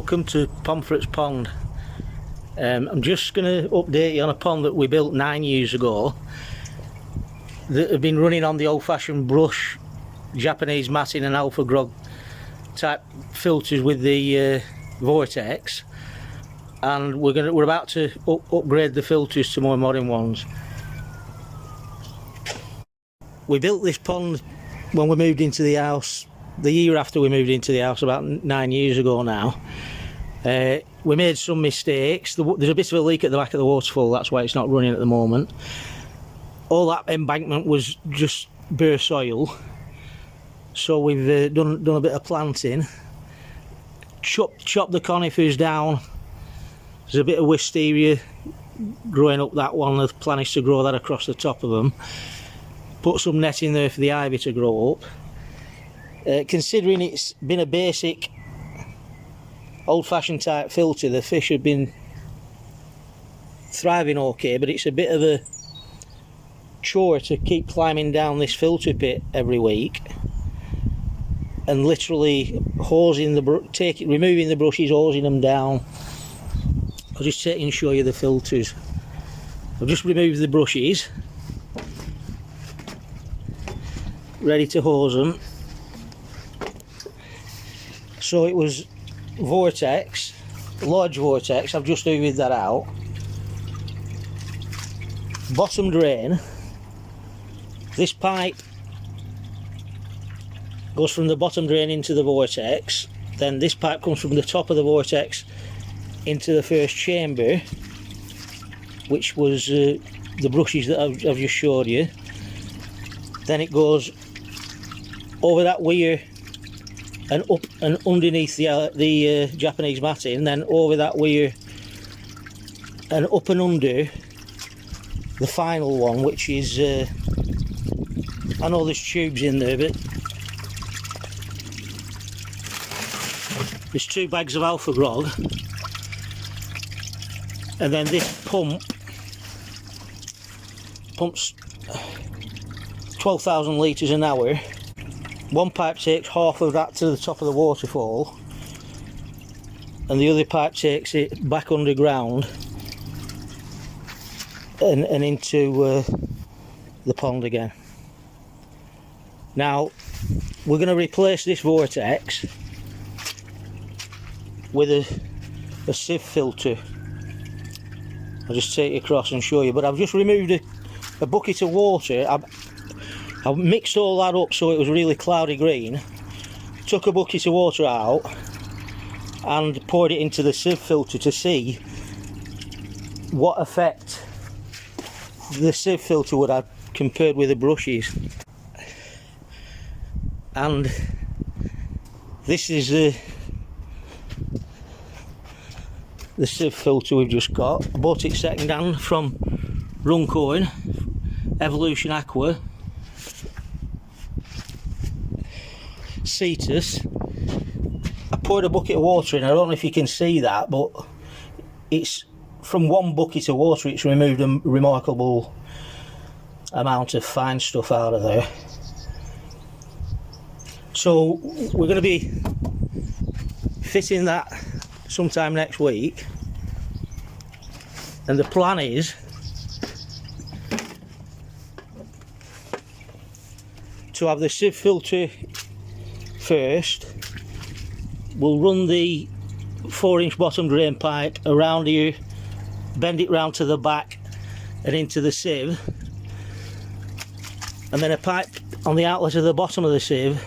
welcome to Pomfret's Pond. I'm just going to update you on a pond that we built 9 years ago that have been running on the old-fashioned brush, Japanese matting and alpha grog type filters with the Vortex, and we're about to upgrade the filters to more modern ones. We built this pond when we moved into the house, the year after we moved into the house, about 9 years ago now. We made some mistakes. There's a bit of a leak at the back of the waterfall, that's why it's not running at the moment. All that embankment was just bare soil, so we've done a bit of planting, chopped the conifers down. There's a bit of wisteria growing up that one. The plan is to grow that across the top of them. Put some netting there for the ivy to grow up. Considering it's been a basic old-fashioned type filter, the fish have been thriving okay, but it's a bit of a chore to keep climbing down this filter pit every week and literally hosing removing the brushes, hosing them down. I'll just take and show you the filters. I've just removed the brushes, ready to hose them. So it was Vortex, large Vortex. I've just hoovered that out. Bottom drain. This pipe goes from the bottom drain into the Vortex. Then this pipe comes from the top of the Vortex into the first chamber, which was the brushes that I've just showed you. Then it goes over that weir and up and underneath the Japanese matting, then over that weir and up and under the final one, which is I know there's tubes in there, but there's 2 bags of alpha grog, and then this pumps 12,000 litres an hour. One pipe takes half of that to the top of the waterfall, and the other pipe takes it back underground and into the pond again. Now we're going to replace this Vortex with a sieve filter. I'll just take it across and show you, but I've just removed a bucket of water. I've mixed all that up so it was really cloudy green, took a bucket of water out and poured it into the sieve filter to see what effect the sieve filter would have compared with the brushes. And this is the sieve filter we've just got. I bought it second hand from Runcorn, Evolution Aqua. Cetus. I poured a bucket of water in. I don't know if you can see that, but it's from one bucket of water it's removed a remarkable amount of fine stuff out of there. So we're going to be fitting that sometime next week, and the plan is to have the sieve filter first. We'll run the 4-inch bottom drain pipe around here, bend it round to the back and into the sieve, and then a pipe on the outlet of the bottom of the sieve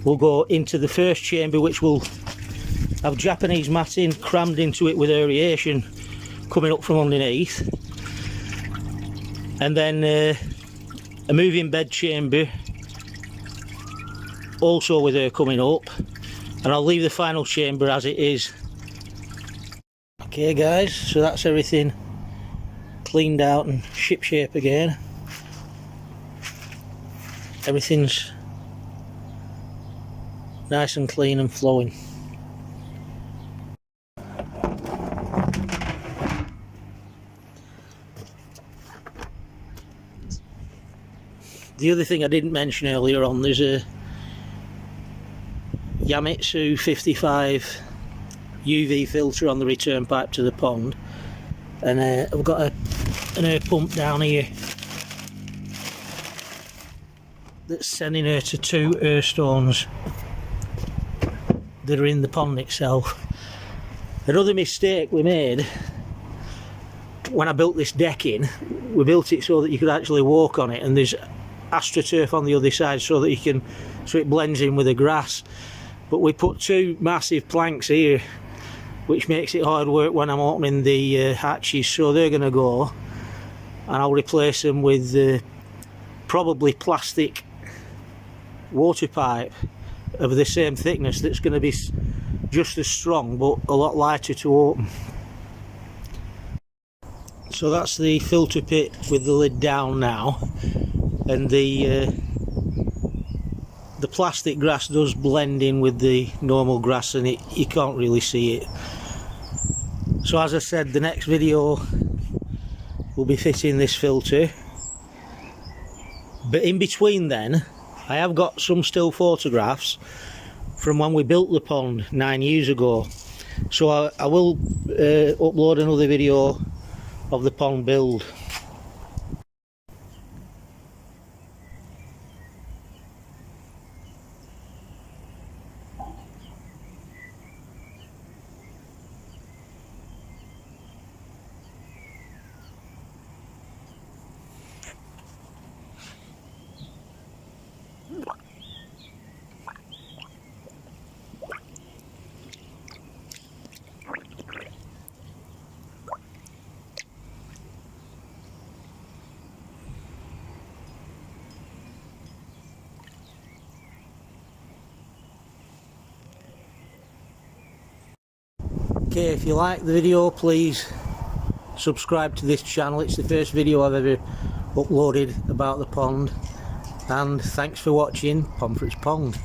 will go into the first chamber, which will have Japanese matting crammed into it with aeration coming up from underneath, and then a moving bed chamber also with her coming up, and I'll leave the final chamber as it is. Okay guys, so that's everything cleaned out and ship shape again. Everything's nice and clean and flowing. The other thing I didn't mention earlier on, there's a Yamitsu 55 UV filter on the return pipe to the pond, and I've got an air pump down here that's sending her to 2 air stones that are in the pond itself. Another mistake we made when I built this decking, we built it so that you could actually walk on it, and there's astroturf on the other side so it blends in with the grass. But we put 2 massive planks here, which makes it hard work when I'm opening the hatches, so they're going to go, and I'll replace them with probably plastic water pipe of the same thickness that's going to be just as strong but a lot lighter to open. So that's the filter pit with the lid down now, and the plastic grass does blend in with the normal grass, and you can't really see it. So as I said, the next video will be fitting this filter, but in between then I have got some still photographs from when we built the pond 9 years ago, so I will upload another video of the pond build. Okay, if you like the video, please subscribe to this channel. It's the first video I've ever uploaded about the pond, and thanks for watching Pomfret's Pond.